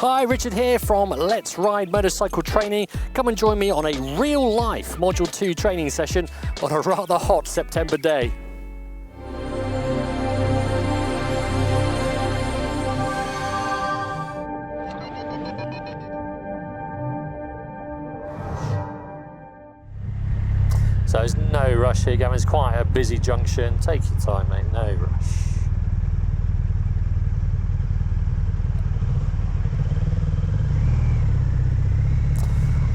Hi, Richard here from Let's Ride Motorcycle Training. Come and join me on a real-life Module 2 training session on a rather hot September day. So there's no rush here, Gavin. It's quite a busy junction. Take your time, mate, no rush.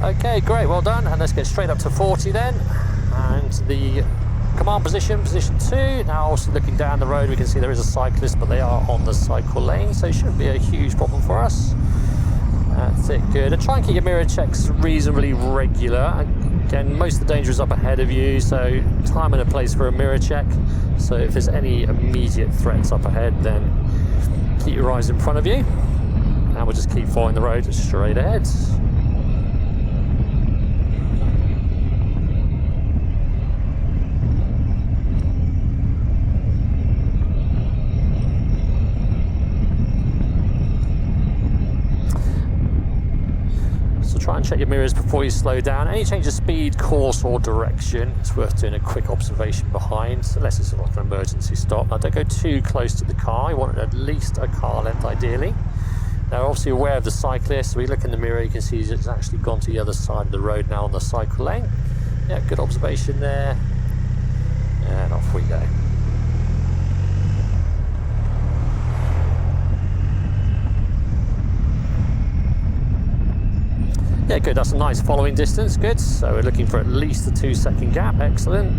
Okay, great, well done. And let's get straight up to 40 then. And the command position, position 2. Now also looking down the road, we can see there is a cyclist, but they are on the cycle lane, so it shouldn't be a huge problem for us. That's it, good. And try and keep your mirror checks reasonably regular. Again, most of the danger is up ahead of you, so time and a place for a mirror check. So if there's any immediate threats up ahead, then keep your eyes in front of you. And we'll just keep following the road straight ahead. Try and check your mirrors before you slow down. Any change of speed, course or direction, it's worth doing a quick observation behind, unless it's like an emergency stop. Now don't go too close to the car, you want it at least a car length ideally. Now obviously aware of the cyclist, so we look in the mirror, you can see it's actually gone to the other side of the road now on the cycle lane. Yeah, good observation there. And off we go. Yeah, good, that's a nice following distance, good. So we're looking for at least a 2-second gap, excellent.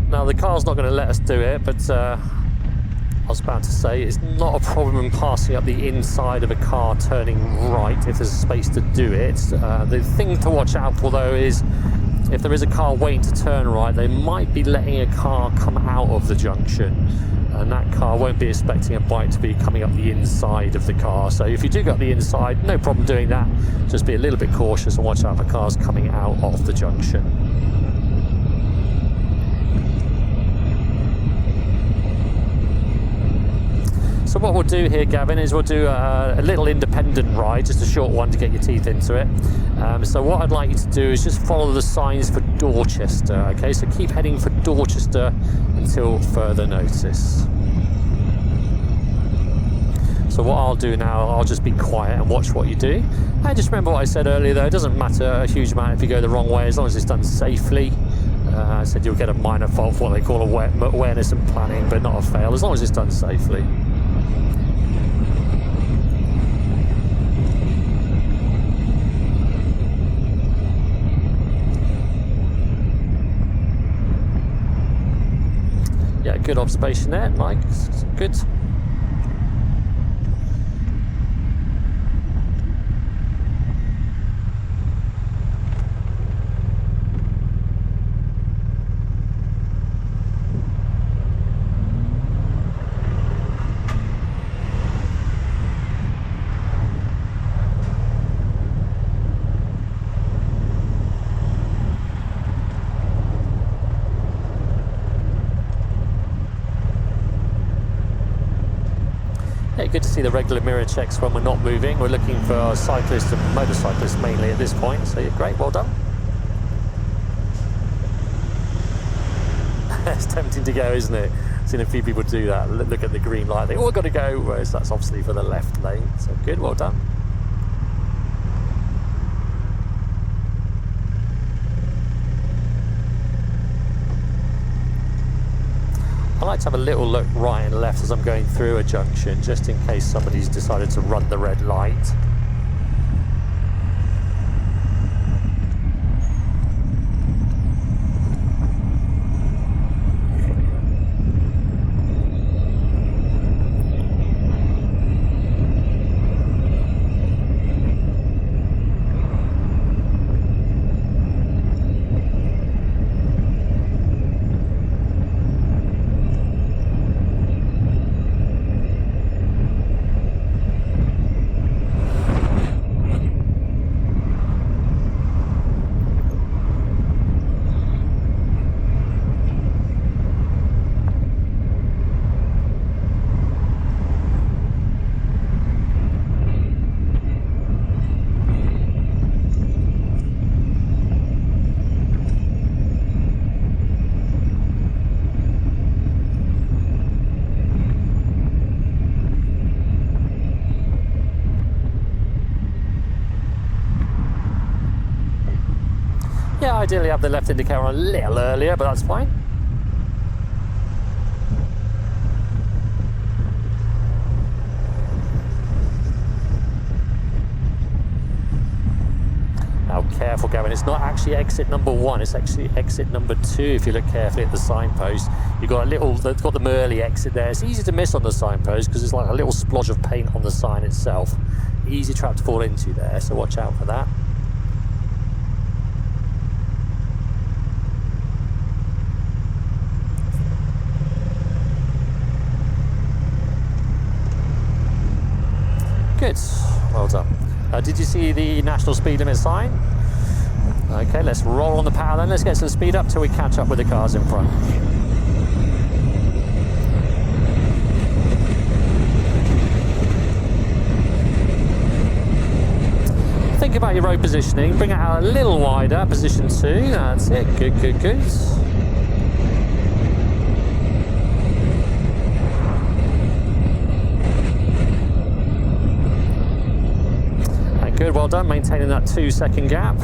Now the car's not going to let us do it, but I was about to say, it's not a problem in passing up the inside of a car turning right if there's space to do it. The thing to watch out for though is if there is a car waiting to turn right, they might be letting a car come out of the junction, and that car won't be expecting a bike to be coming up the inside of the car. So if you do go up the inside, no problem doing that. Just be a little bit cautious and watch out for cars coming out of the junction. So what we'll do here, Gavin, is we'll do a little independent ride, just a short one to get your teeth into it. So what I'd like you to do is just follow the signs for Dorchester, okay? So keep heading for Dorchester until further notice. So what I'll do now, I'll just be quiet and watch what you do. And just remember what I said earlier though, it doesn't matter a huge amount if you go the wrong way, as long as it's done safely. I said you'll get a minor fault for what they call awareness and planning, but not a fail, as long as it's done safely. Yeah, good observation there, Mike. Good. Yeah, good to see the regular mirror checks when we're not moving. We're looking for cyclists and motorcyclists mainly at this point, so yeah, great, well done. It's tempting to go, isn't it? I've seen a few people do that, look at the green light, they all got to go, whereas that's obviously for the left lane, so good, well done. I like to have a little look right and left as I'm going through a junction, just in case somebody's decided to run the red light. Yeah, ideally have the left indicator on a little earlier, but that's fine. Now careful, Gavin, it's not actually exit number 1, it's actually exit number 2 if you look carefully at the signpost. You've got they've got the Merly exit there. It's easy to miss on the signpost because it's like a little splodge of paint on the sign itself. Easy trap to fall into there, so watch out for that. Good, well done. Did you see the national speed limit sign? Okay, let's roll on the power then. Let's get some speed up till we catch up with the cars in front. Think about your road positioning. Bring it out a little wider, position 2. That's it, good, good, good. Good, well done, maintaining that 2-second gap.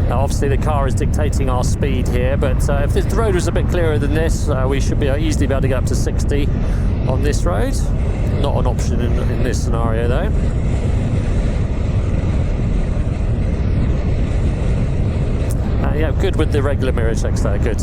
Obviously the car is dictating our speed here, but if the road was a bit clearer than this, we should be easily be able to get up to 60 on this road. Not an option in this scenario though. Yeah, good with the regular mirror checks there, good.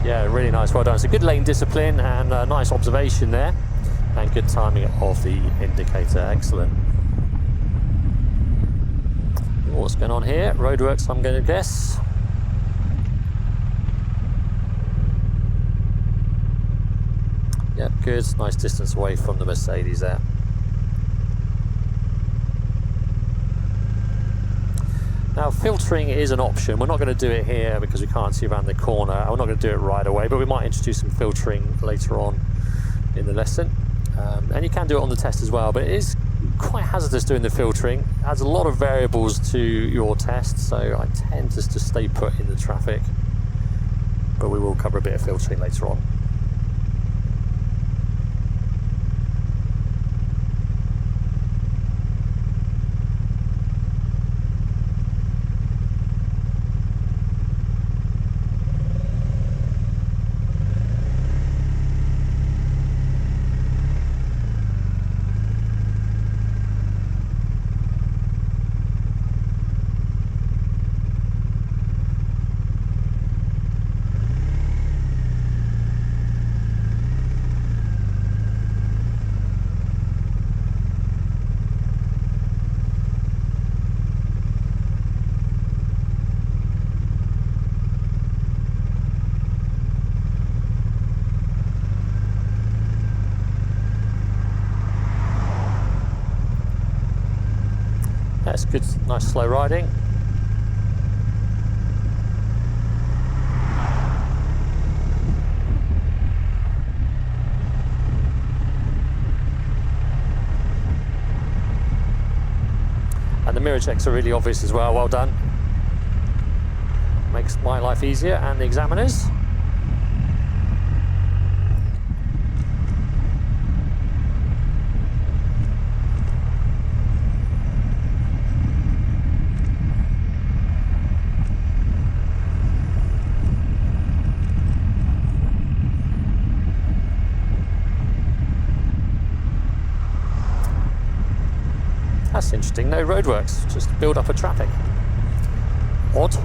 Yeah, really nice, well done. It's a good lane discipline and a nice observation there, and good timing of the indicator, excellent. What's going on here? Roadworks, I'm going to guess. Yep, good, nice distance away from the Mercedes there. Now filtering is an option. We're not going to do it here because we can't see around the corner. We're not going to do it right away, but we might introduce some filtering later on in the lesson. And you can do it on the test as well, but it is quite hazardous doing the filtering. It adds a lot of variables to your test, so I tend just to stay put in the traffic. But we will cover a bit of filtering later on. That's good, nice slow riding. And the mirror checks are really obvious as well, well done. Makes my life easier and the examiner's. That's interesting, no roadworks, just build up of traffic. Odd.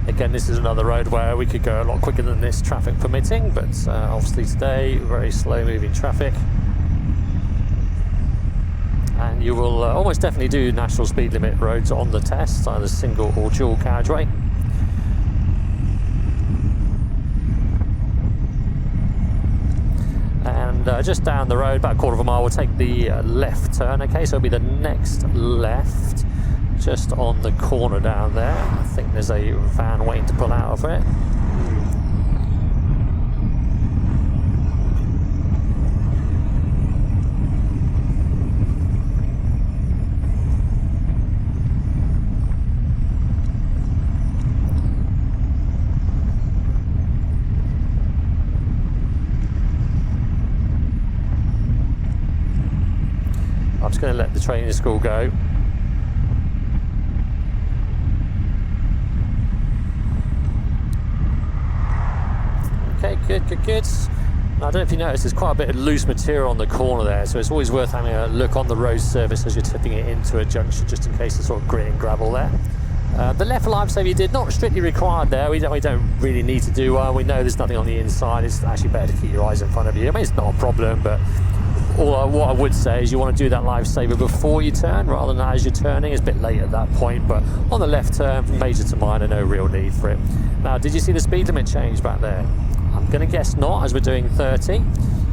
Again, this is another road where we could go a lot quicker than this, traffic permitting, but obviously today, very slow moving traffic. And you will almost definitely do national speed limit roads on the test, either single or dual carriageway. And just down the road, about a quarter of a mile, we'll take the left turn, okay, so it'll be the next left. Just on the corner down there. I think there's a van waiting to pull out of it. I'm just going to let the training school go. Okay, good. Now, I don't know if you noticed, there's quite a bit of loose material on the corner there, so it's always worth having a look on the road surface as you're tipping it into a junction, just in case there's sort of grit and gravel there. The left life saver you did, not strictly required there. We don't really need to do one. We know there's nothing on the inside. It's actually better to keep your eyes in front of you. I mean, it's not a problem, but what I would say is you want to do that lifesaver before you turn rather than as you're turning. It's a bit late at that point, but on the left turn, from major to minor, no real need for it. Now, did you see the speed limit change back there? I'm going to guess not, as we're doing 30.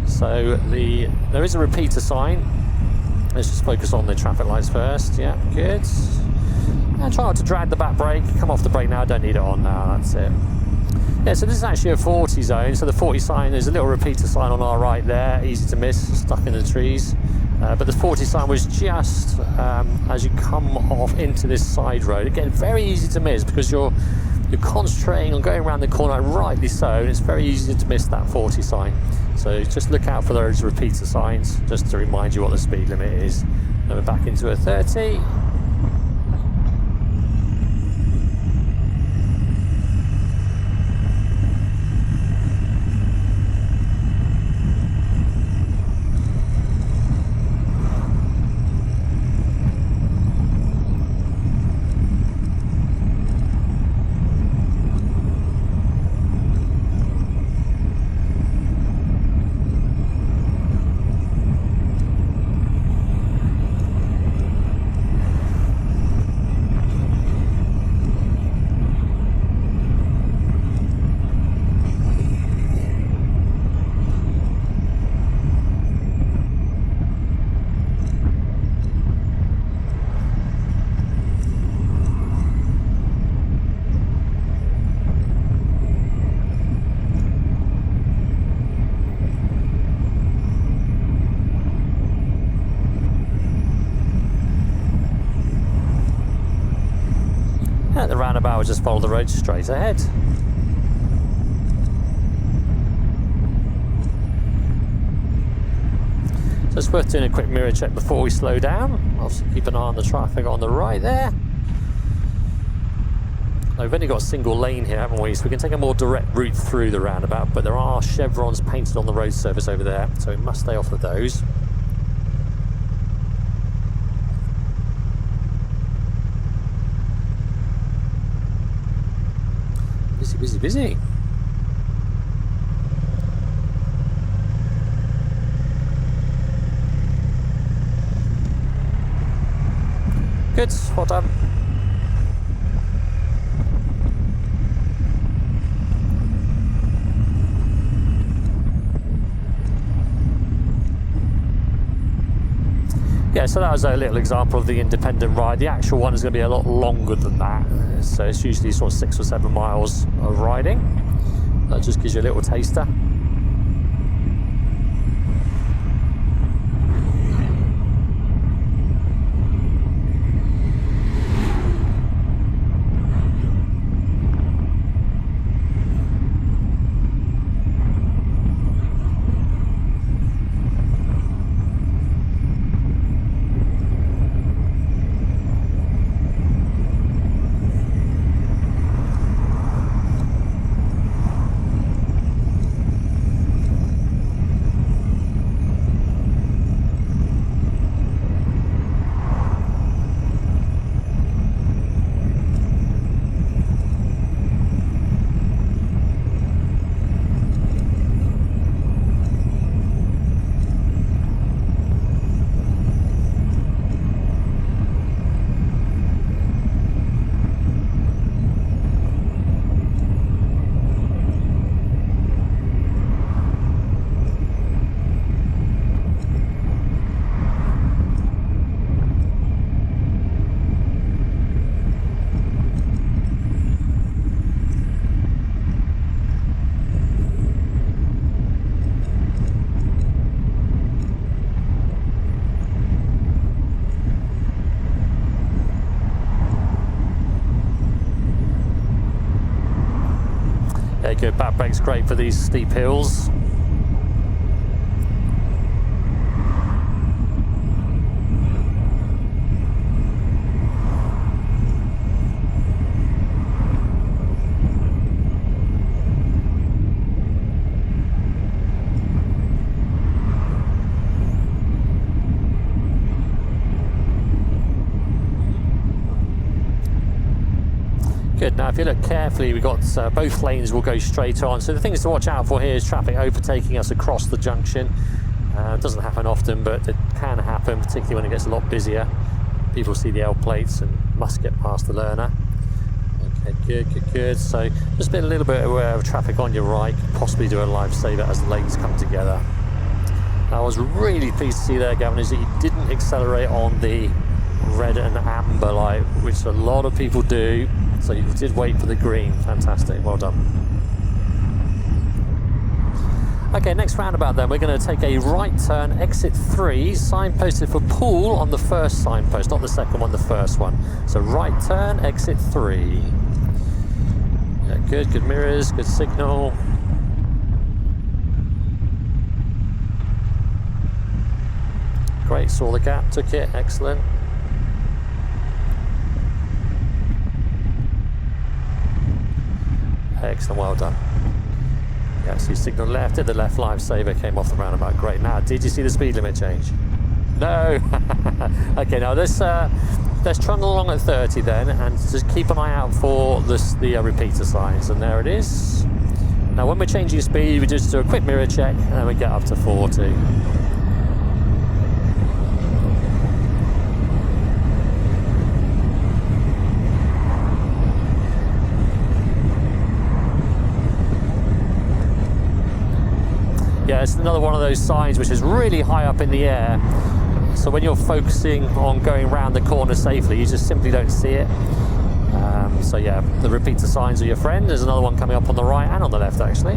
So there is a repeater sign. Let's just focus on the traffic lights first. Yeah, good. And try not to drag the back brake. Come off the brake now. Don't need it on now. That's it. Yeah, so this is actually a 40 zone. So the 40 sign, there's a little repeater sign on our right there. Easy to miss, stuck in the trees. But the 40 sign was just as you come off into this side road. Again, very easy to miss because you're concentrating on going around the corner, rightly so, and it's very easy to miss that 40 sign. So just look out for those repeater signs, just to remind you what the speed limit is. Then we're back into a 30. At the roundabout, we'll just follow the road straight ahead. So it's worth doing a quick mirror check before we slow down. Obviously keep an eye on the traffic on the right there. Now, we've only got a single lane here, haven't we? So we can take a more direct route through the roundabout, but there are chevrons painted on the road surface over there, so we must stay off of those. Busy. Good, well done. Yeah, so that was a little example of the independent ride. The actual one is going to be a lot longer than that, so it's usually sort of 6 or 7 miles of riding. That just gives you a little taster. Good, back brake's great for these steep hills. Good. Now if you look carefully, we've got both lanes will go straight on, so the things to watch out for here is traffic overtaking us across the junction. It doesn't happen often, but it can happen, particularly when it gets a lot busier. People see the L plates and must get past the learner. Okay, good. So just a little bit aware of traffic on your right, possibly do a lifesaver as the lanes come together. Now, I was really pleased to see there, Gavin, is that you didn't accelerate on the red and amber light, which a lot of people do. So you did wait for the green. Fantastic, well done. Okay, next roundabout then, we're going to take a right turn, exit 3, signposted for pool on the first signpost, not the second one, the first one. So right turn, exit 3. Yeah, good mirrors, good signal. Great, saw the gap, took it, excellent. Excellent, well done. Yeah, so you signal left, did the left lifesaver, came off the roundabout. Great. Now, did you see the speed limit change? No. Okay, now let's trundle along at 30 then, and just keep an eye out for the repeater signs. And there it is. Now, when we're changing speed, we just do a quick mirror check, and then we get up to 40. Yeah, it's another one of those signs which is really high up in the air. So when you're focusing on going around the corner safely, you just simply don't see it. So yeah, the repeater signs are your friend. There's another one coming up on the right and on the left, actually.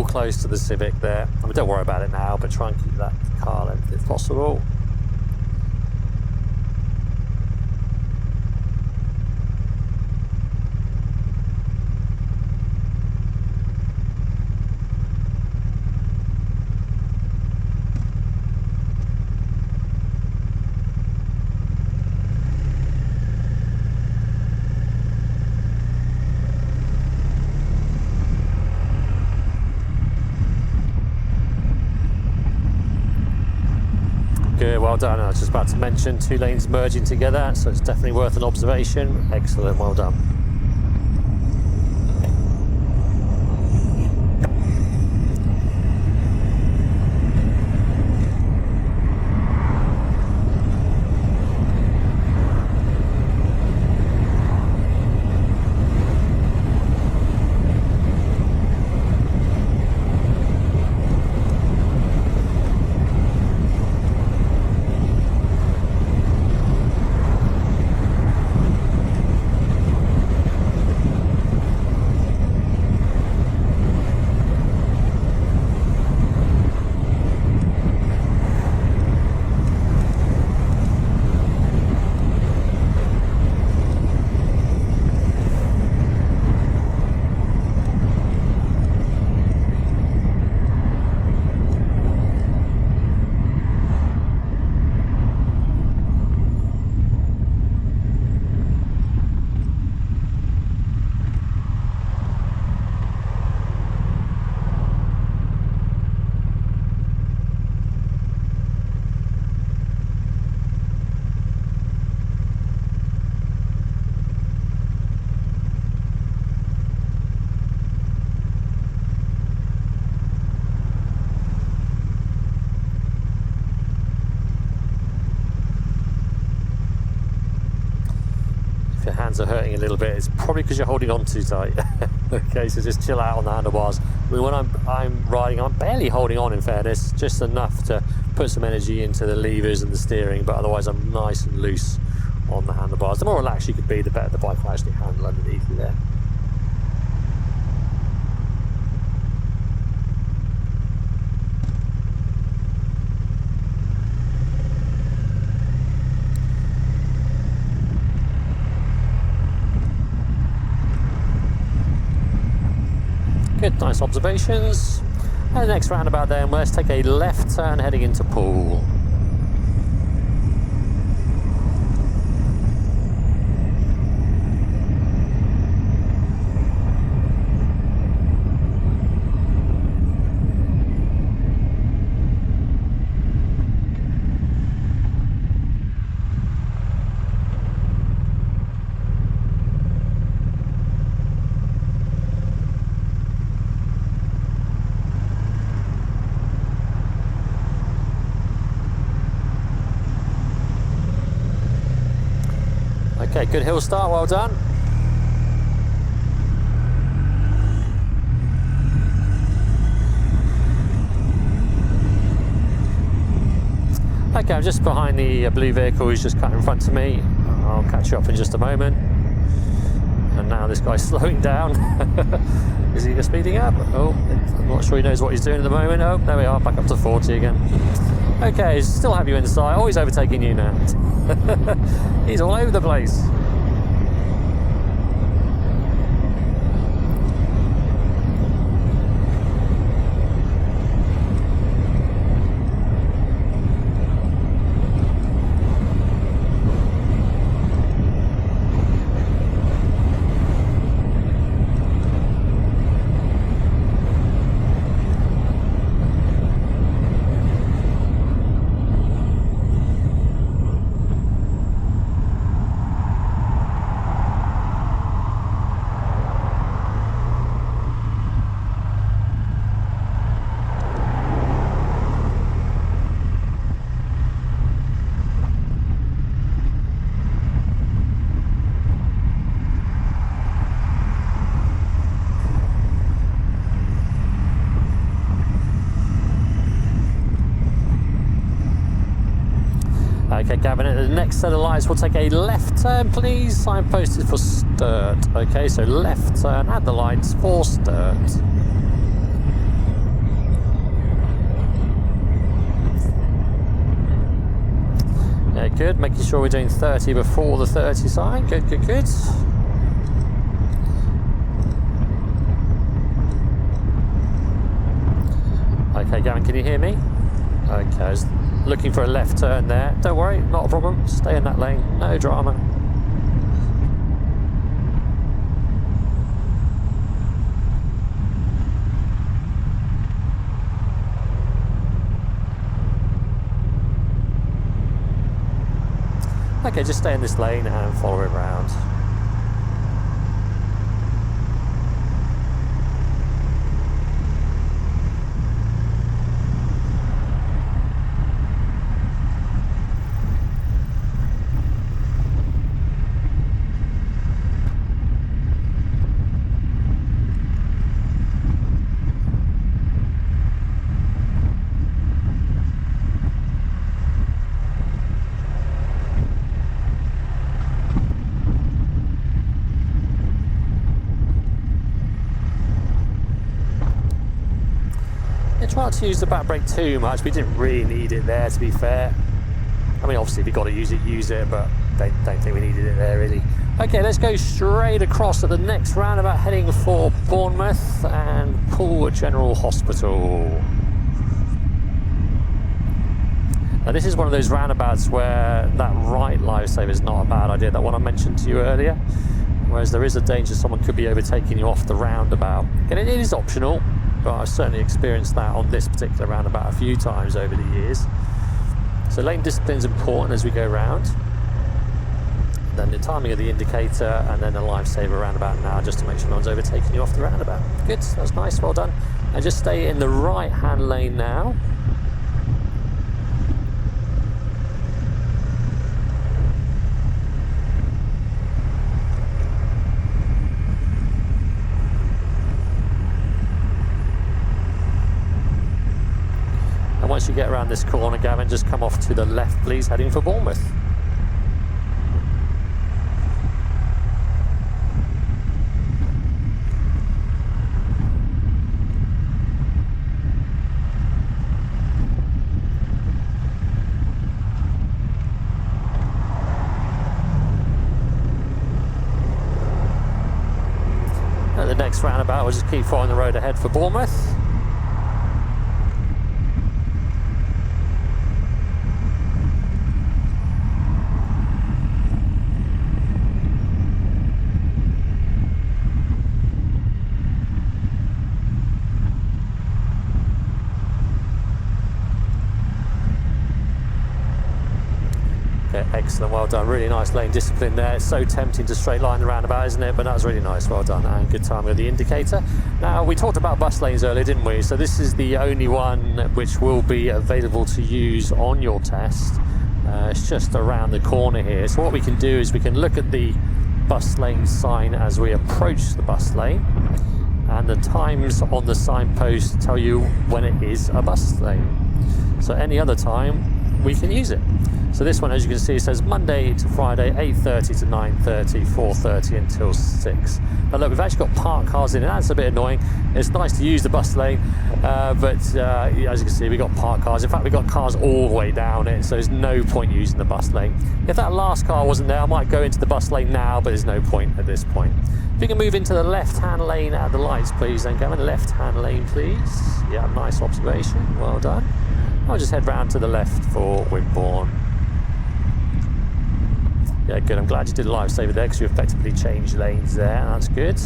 close to the Civic there. I mean, don't worry about it now, but try and keep that car length if possible. Good, well done. I was just about to mention 2 lanes merging together, so it's definitely worth an observation. Excellent, well done. Your hands are hurting a little bit, it's probably because you're holding on too tight. Okay, so just chill out on the handlebars. I mean, when I'm riding, I'm barely holding on, in fairness, just enough to put some energy into the levers and the steering, but otherwise I'm nice and loose on the handlebars. The more relaxed you can be, the better the bike will actually handle underneath you there. Good, nice observations. And the next roundabout then, let's take a left turn heading into Poole. Okay, good hill start, well done. Okay, I'm just behind the blue vehicle who's just cut in front of me. I'll catch you up in just a moment. And now this guy's slowing down. Is he speeding up? Oh, I'm not sure he knows what he's doing at the moment. Oh, there we are, back up to 40 again. Okay, still have you in the sight. Oh, he's overtaking you now. He's all over the place. Okay, Gavin, at the next set of lights, we'll take a left turn, please. Signposted for Sturt. Okay, so left turn at the lights for Sturt. good. Making sure we're doing 30 before the 30 sign. Good, good, good. Okay, Gavin, can you hear me? Okay, I was looking for a left turn there. Don't worry, not a problem. Stay in that lane, no drama. Okay, just stay in this lane and follow it round. Tried to use the back brake too much. We didn't really need it there, to be fair. I mean, obviously, if you've got to use it, but don't think we needed it there, really. Okay, let's go straight across to the next roundabout, heading for Bournemouth and Poole General Hospital. Now, this is one of those roundabouts where that right lifesaver is not a bad idea, that one I mentioned to you earlier. Whereas there is a danger someone could be overtaking you off the roundabout. And it is optional, but I've certainly experienced that on this particular roundabout a few times over the years. So lane discipline is important as we go round. Then the timing of the indicator, and then a lifesaver roundabout now, just to make sure no one's overtaking you off the roundabout. Good, that's nice, well done. And just stay in the right-hand lane now. Once you get around this corner, Gavin, just come off to the left, please, heading for Bournemouth. At the next roundabout, we'll just keep following the road ahead for Bournemouth. Excellent, well done, really nice lane discipline there. It's so tempting to straight line the roundabout, isn't it? But that was really nice, well done, and good timing with the indicator. Now, we talked about bus lanes earlier, didn't we? So this is the only one which will be available to use on your test. It's just around the corner here. So what we can do is we can look at the bus lane sign as we approach the bus lane, and the times on the signpost tell you when it is a bus lane. So any other time, we can use it. So this one, as you can see, says Monday to Friday, 8:30 to 9:30, 4:30 until 6. Now look, we've actually got parked cars in, and that's a bit annoying. It's nice to use the bus lane, but as you can see, we've got parked cars. In fact, we've got cars all the way down it, so there's no point using the bus lane. If that last car wasn't there, I might go into the bus lane now, but there's no point at this point. If you can move into the left-hand lane at the lights, please, then Gavin. Left-hand lane, please. Yeah, nice observation, well done. I'll just head round to the left for Wimborne. Yeah, good. I'm glad you did a lifesaver there, because you effectively changed lanes there. That's good.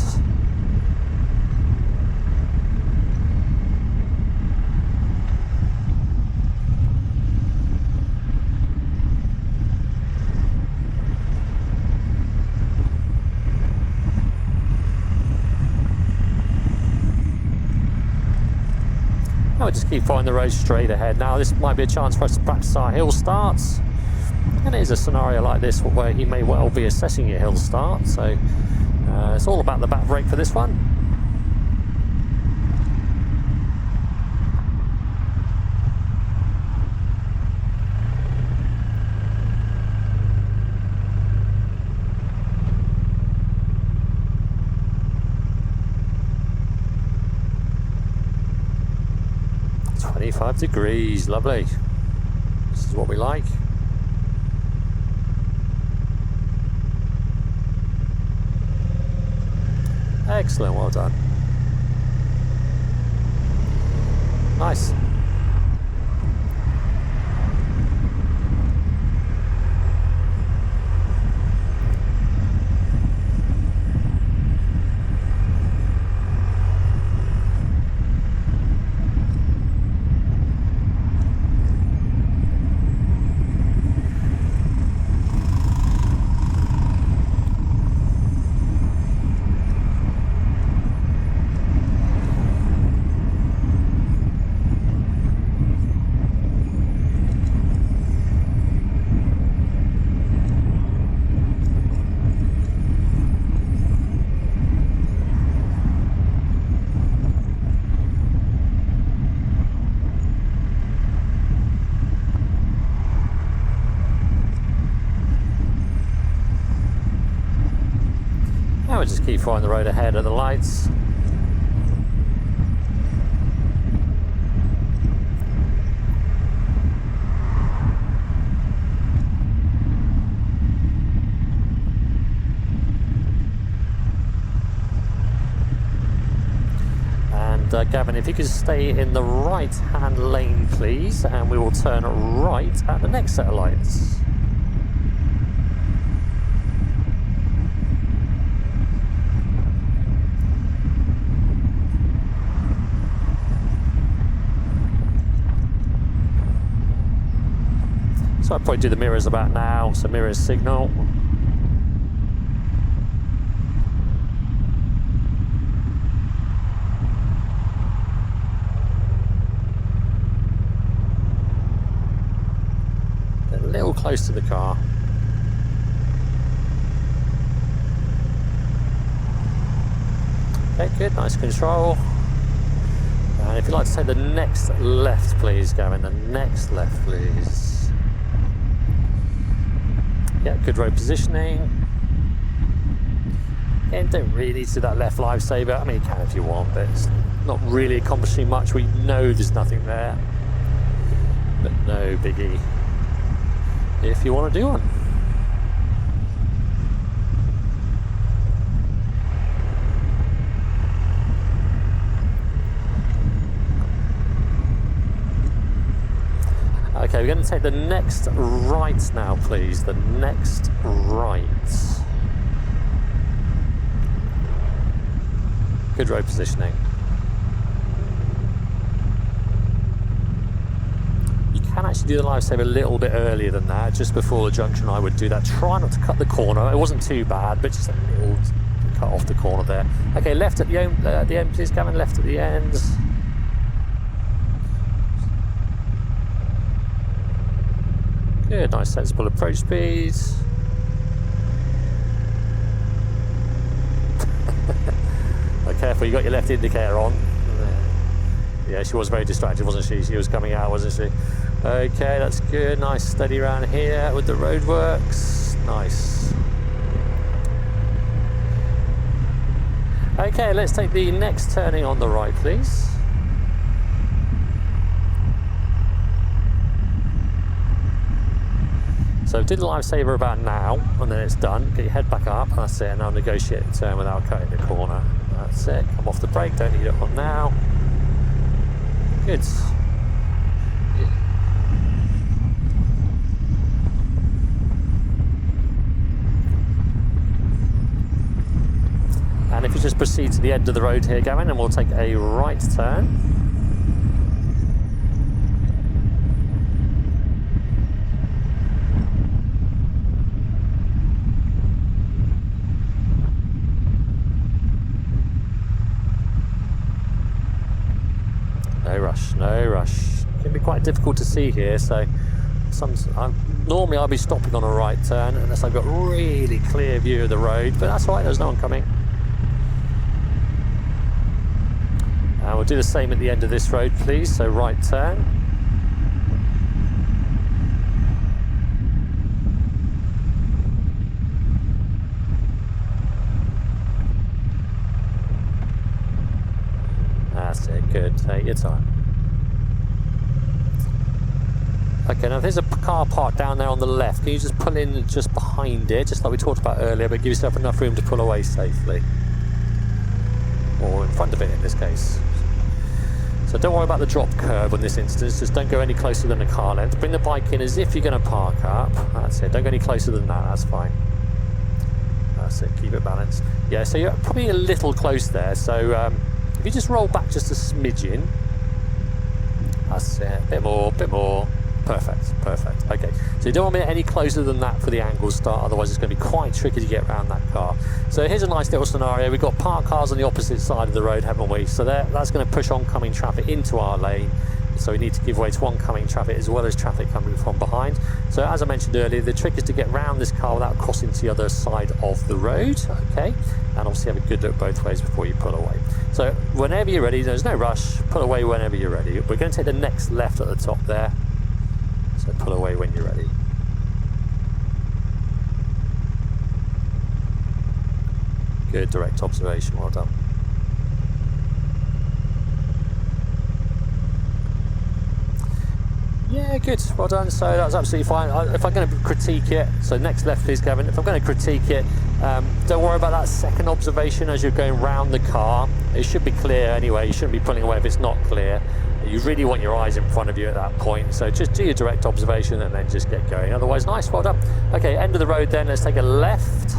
Now we'll just keep following the road straight ahead. Now this might be a chance for us to practice our hill starts. And it is a scenario like this where he may well be assessing your hill start, so it's all about the back brake for this one. .25 degrees, lovely. This is what we like. Excellent, well done. Nice. We'll just keep following the road ahead at the lights. And Gavin, if you could stay in the right-hand lane, please, and we will turn right at the next set of lights. So I'll probably do the mirrors about now, so mirrors signal. A little close to the car. Okay, good, nice control. And if you'd like to take the next left, please, Gavin, the next left, please. Yeah, good road positioning. And don't really need to do that left lifesaver. I mean, you can if you want, but it's not really accomplishing much. We know there's nothing there. But no biggie if you want to do one. Okay, we're going to take the next right now, please. The next right. Good road positioning. You can actually do the lifesaver a little bit earlier than that, just before the junction. I would do that. Try not to cut the corner. It wasn't too bad, but just a little cut off the corner there. Okay, left at the end, please, Gavin. Left at the end. Good, nice sensible approach speed. Be careful, you got your left indicator on. Yeah, she was very distracted, wasn't she? She was coming out, wasn't she? Okay, that's good. Nice, steady around here with the roadworks. Nice. Okay, let's take the next turning on the right, please. So do the lifesaver about now, and then it's done. Get your head back up, that's it, and now negotiate the turn without cutting the corner. That's it, come off the brake, don't need it on now. Good. And if you just proceed to the end of the road here, Gavin, and we'll take a right turn. No rush. It can be quite difficult to see here, so normally I'll be stopping on a right turn unless I've got a really clear view of the road, but that's all right, there's no one coming. And we'll do the same at the end of this road, please, so right turn. That's it, good, take your time. Okay, now there's a car parked down there on the left. Can you just pull in just behind it, just like we talked about earlier, but give yourself enough room to pull away safely? or in front of it in this case. So don't worry about the drop curb in this instance, just don't go any closer than the car length. Bring the bike in as if you're going to park up. That's it, don't go any closer than that, that's fine. That's it, keep it balanced. Yeah, so you're probably a little close there, so if you just roll back just a smidgen. That's it, a bit more. Perfect. Okay, so you don't want me any closer than that for the angle start, otherwise it's going to be quite tricky to get around that car. So here's a nice little scenario. We've got parked cars on the opposite side of the road, haven't we? So that's going to push oncoming traffic into our lane. So we need to give way to oncoming traffic as well as traffic coming from behind. So as I mentioned earlier, the trick is to get around this car without crossing to the other side of the road, okay? And obviously have a good look both ways before you pull away. So whenever you're ready, there's no rush, pull away whenever you're ready. We're going to take the next left at the top there. So pull away when you're ready. Good direct observation, well done. Yeah, good, well done. So that's absolutely fine. If I'm going to critique it, so next left please, Gavin. If I'm going to critique it, don't worry about that second observation as you're going round the car. It should be clear anyway. You shouldn't be pulling away if it's not clear. You really want your eyes in front of you at that point. So just do your direct observation and then just get going. Otherwise, nice, well done. Okay, end of the road then. Let's take a left.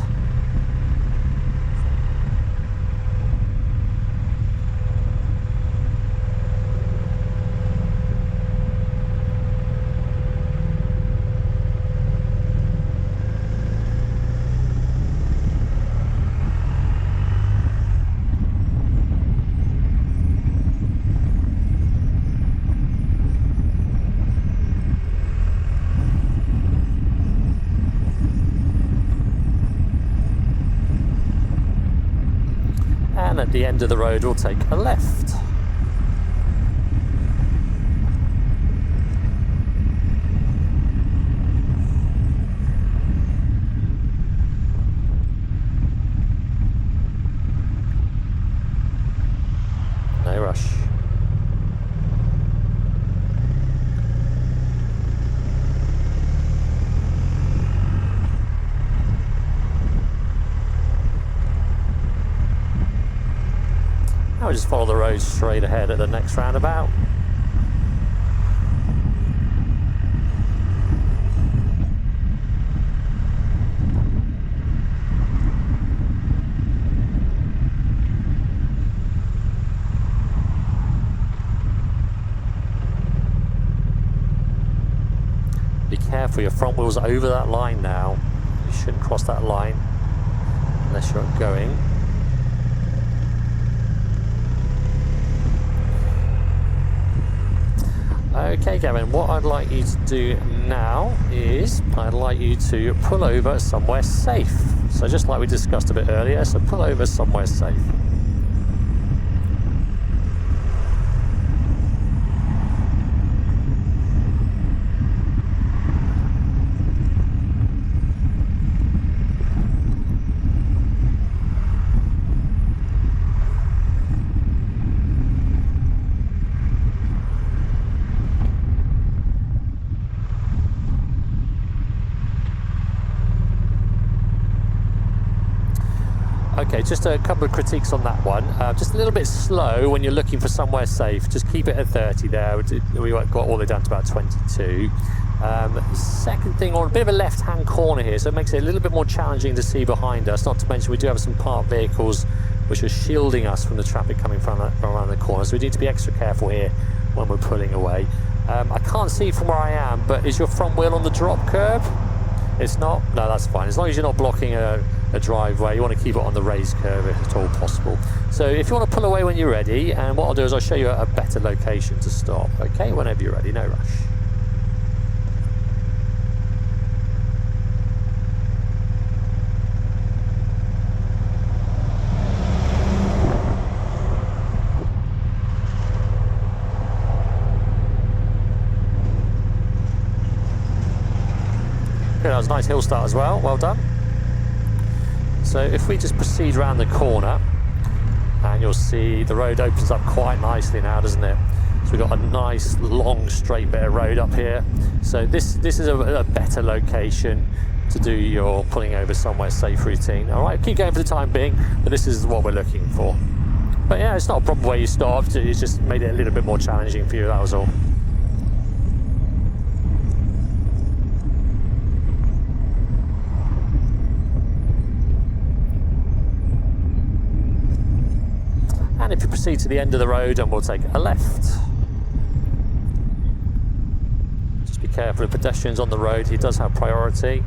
And at the end of the road, we'll take a left. No rush. Now we just follow the road straight ahead at the next roundabout. Be careful, your front wheel's over that line now. You shouldn't cross that line unless you're going. Okay, Gavin, what I'd like you to do now is I'd like you to pull over somewhere safe. So just like we discussed a bit earlier, so pull over somewhere safe. Okay, just a couple of critiques on that one. Just a little bit slow when you're looking for somewhere safe. Just keep it at 30 there. We got all the way down to about 22. Second thing, on a bit of a left-hand corner here, so it makes it a little bit more challenging to see behind us. Not to mention we do have some parked vehicles which are shielding us from the traffic coming from around the corner. So we need to be extra careful here when we're pulling away. I can't see from where I am, but is your front wheel on the drop curb? It's not? No, that's fine. As long as you're not blocking a driveway, you want to keep it on the raised curve if at all possible. So if you want to pull away when you're ready, and what I'll do is I'll show you a better location to stop, okay? Whenever you're ready, no rush. Good, that was a nice hill start as well, well done. So if we just proceed around the corner, and you'll see the road opens up quite nicely now, doesn't it? So we've got a nice long straight bit of road up here. So this is a better location to do your pulling over somewhere safe routine. All right, keep going for the time being, but this is what we're looking for. But yeah, it's not a problem where you stopped, it's just made it a little bit more challenging for you, that was all. And if you proceed to the end of the road, and we'll take a left. Just be careful of pedestrians on the road, he does have priority.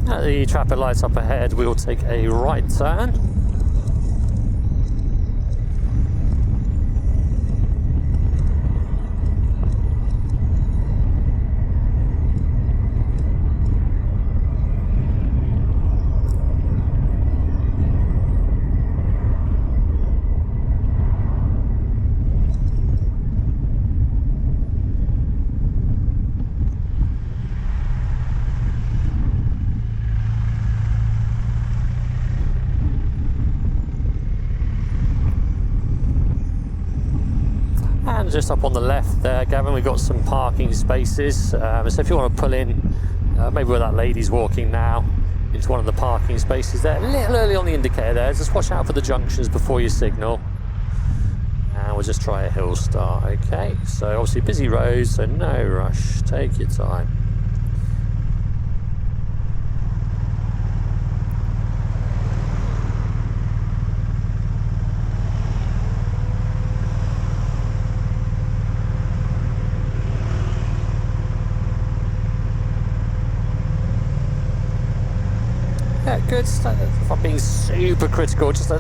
At the traffic lights up ahead, we will take a right turn. And just up on the left there, Gavin, we've got some parking spaces. So if you want to pull in, maybe where that lady's walking now, into one of the parking spaces there. A little early on the indicator there, just watch out for the junctions before you signal. And we'll just try a hill start, okay? So obviously busy roads, so no rush, take your time. Yeah, good stuff. If I'm being super critical, just a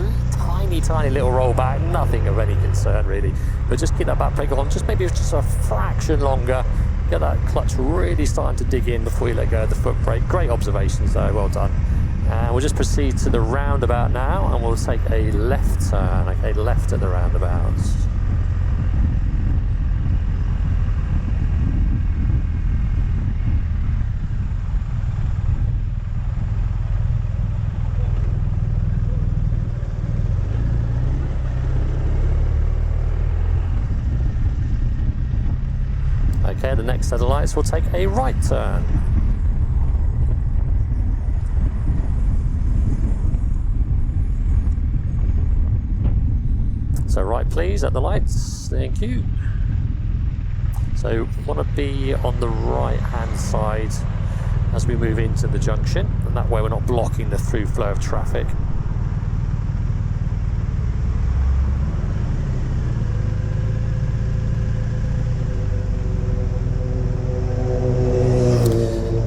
tiny little roll back, nothing of any concern really. But just keep that back brake on, just maybe just a fraction longer. Get that clutch really starting to dig in before you let go of the foot brake. Great observations though, well done. And we'll just proceed to the roundabout now, and we'll take a left turn, okay, left at the roundabout. Okay, the next set of lights will take a right turn. So right please at the lights, thank you. So want to be on the right hand side as we move into the junction, and that way we're not blocking the through flow of traffic.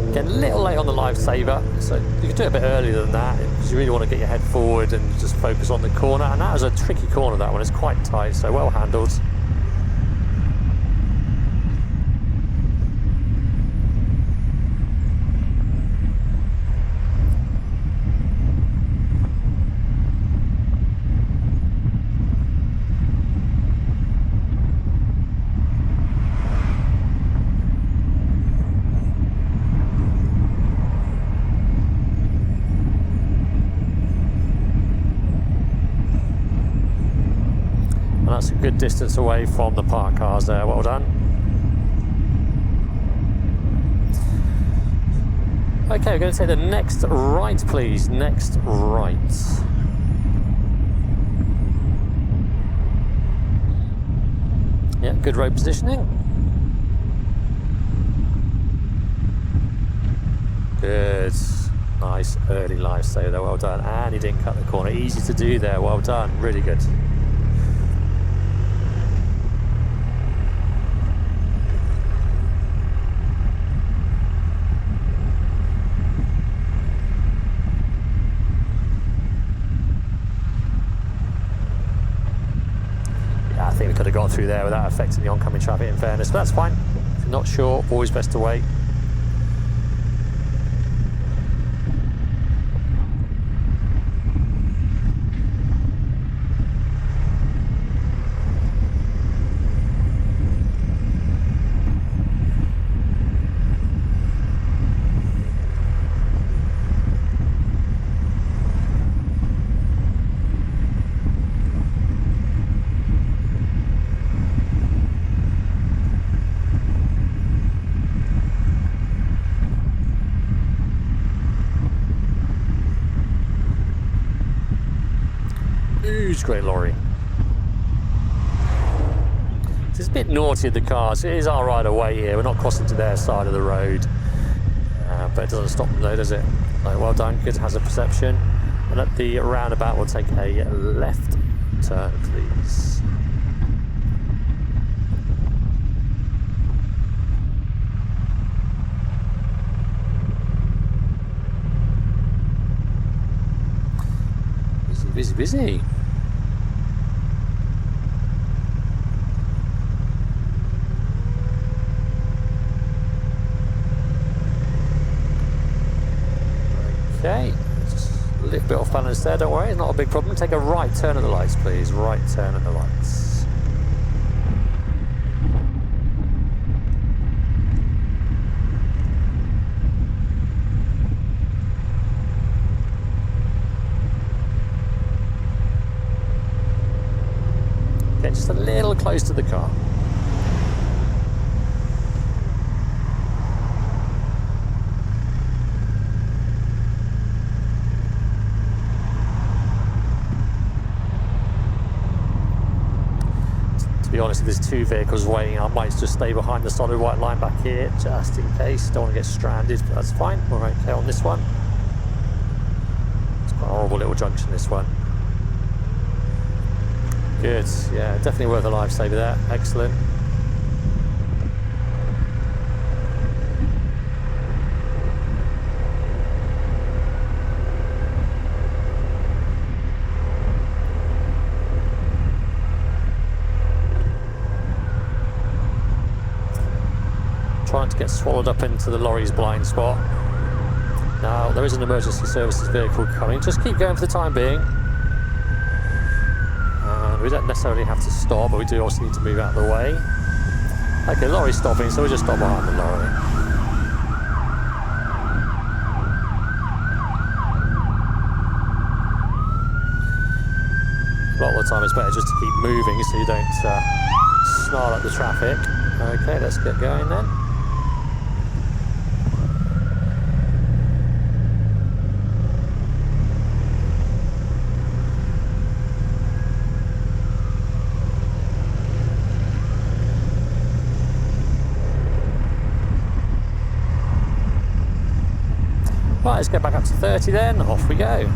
Again, a little late on the lifesaver, so you can do it a bit earlier than that because you really want to get your head forward and just focus on the corner. And that was a tricky corner, that one. It's quite tight, so well handled. That's a good distance away from the parked cars there, well done. Okay, we're going to take the next right please, next right. Yeah, good road positioning. Good. Nice early lifesaver there, well done. And he didn't cut the corner. Easy to do there, well done. Really good. Yeah, I think we could have got through there without affecting the oncoming traffic, in fairness, but that's fine. If you're not sure, always best to wait. Huge great lorry. It's a bit naughty of the cars. It is our right of way here. We're not crossing to their side of the road, but it doesn't stop them though, does it? So well done, good hazard perception. And at the roundabout, we'll take a left turn, please. Busy, busy, busy. Okay, just a little bit off balance there, don't worry, it's not a big problem. Take a right turn at the lights, please. Right turn at the lights. Okay, just a little close to the car. To be honest, if there's two vehicles waiting, I might just stay behind the solid white line back here, just in case. Don't want to get stranded, but that's fine. We're okay on this one. It's quite a horrible little junction, this one. Good, yeah, definitely worth a lifesaver there. Excellent. Trying to get swallowed up into the lorry's blind spot. Now, there is an emergency services vehicle coming. Just keep going for the time being. We don't necessarily have to stop, but we do also need to move out of the way. Okay, lorry's stopping, so we'll just stop behind the lorry. A lot of the time it's better just to keep moving so you don't snarl up the traffic. Okay, let's get going then. Right, let's get back up to 30 then, off we go.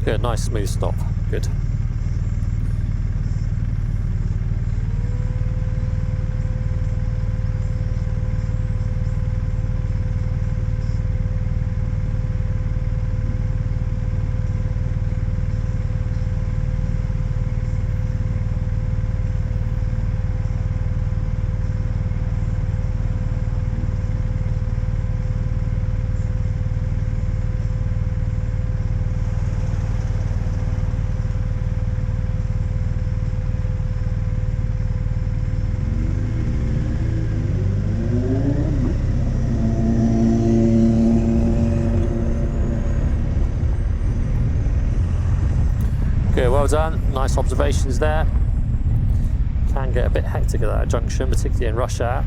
Good, nice smooth stop. Good. Good, well done. Nice observations there. Can get a bit hectic at that junction, particularly in rush hour.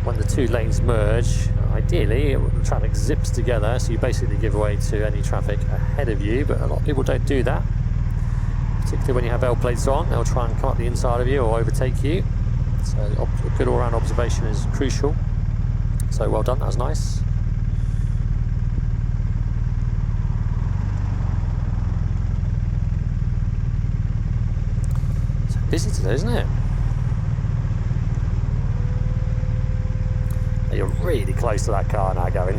When the two lanes merge, ideally the traffic zips together, so you basically give way to any traffic ahead of you, but a lot of people don't do that. Particularly when you have L plates on, they'll try and come up the inside of you or overtake you. So a good all-round observation is crucial. So well done, that was nice. Busy today, isn't it? You're really close to that car now, Gavin.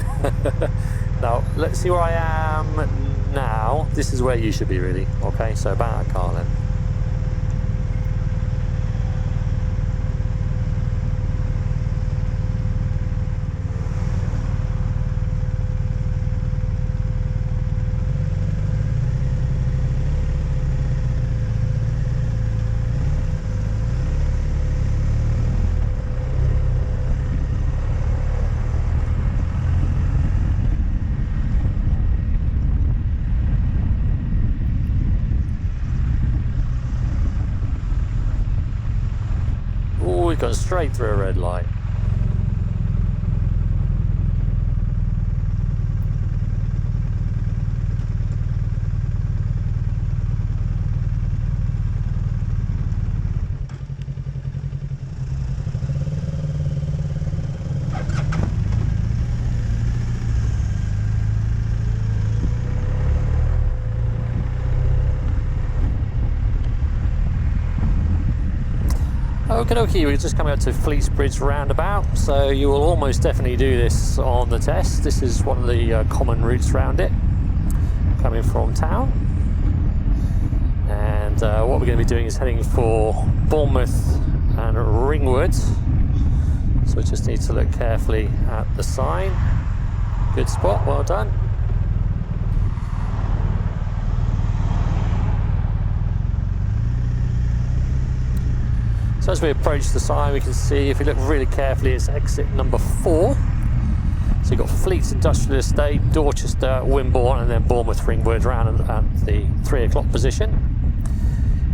Now, let's see where I am now. This is where you should be, really. Okay, so about that car then. We've gone straight through a red light. Okay, we're just coming up to Fleece Bridge roundabout, so you will almost definitely do this on the test. This is one of the common routes around it, coming from town. And what we're going to be doing is heading for Bournemouth and Ringwood. So we just need to look carefully at the sign. Good spot, well done. So as we approach the sign, we can see, if you look really carefully, it's exit number 4. So you've got Fleets Industrial Estate, Dorchester, Wimborne, and then Bournemouth Ringwood round at the 3 o'clock position.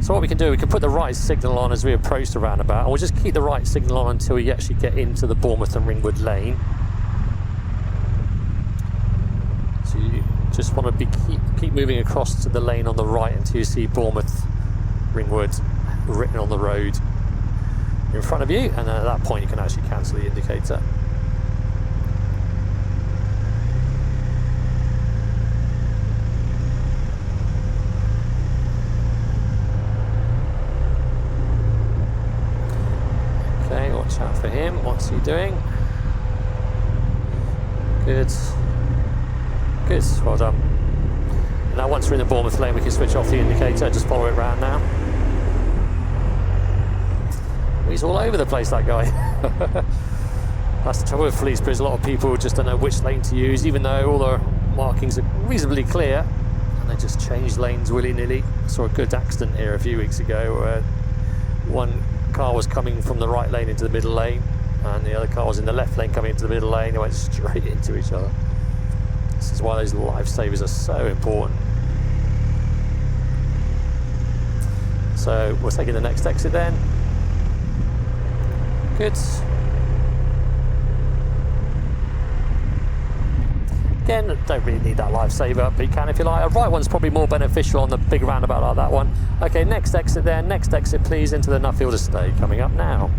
So what we can do, we can put the right signal on as we approach the roundabout, and we'll just keep the right signal on until we actually get into the Bournemouth and Ringwood lane. So you just want to keep moving across to the lane on the right until you see Bournemouth, Ringwood written on the road in front of you, and then at that point you can actually cancel the indicator. Okay, watch out for him. What's he doing? Good. Good, well done. Now once we're in the Bournemouth lane, we can switch off the indicator, just follow it round now. He's all over the place, that guy. That's the trouble with Fleece Bridge. A lot of people just don't know which lane to use, even though all the markings are reasonably clear, and they just change lanes willy-nilly. I saw a good accident here a few weeks ago where one car was coming from the right lane into the middle lane, and the other car was in the left lane coming into the middle lane. They went straight into each other. This is why those lifesavers are so important. So we're taking the next exit then. Good. Again, don't really need that lifesaver, but you can if you like. A right one's probably more beneficial on the big roundabout like that one. Okay, next exit there. Next exit, please, into the Nuffield Estate, coming up now.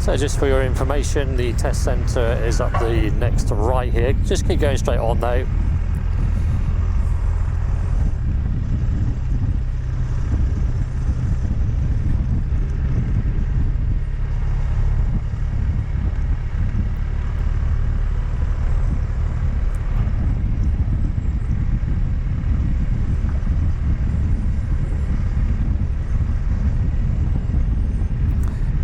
So just for your information, the test centre is up the next right here. Just keep going straight on though.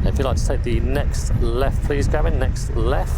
If you'd like to take the next left, please, Gavin, next left.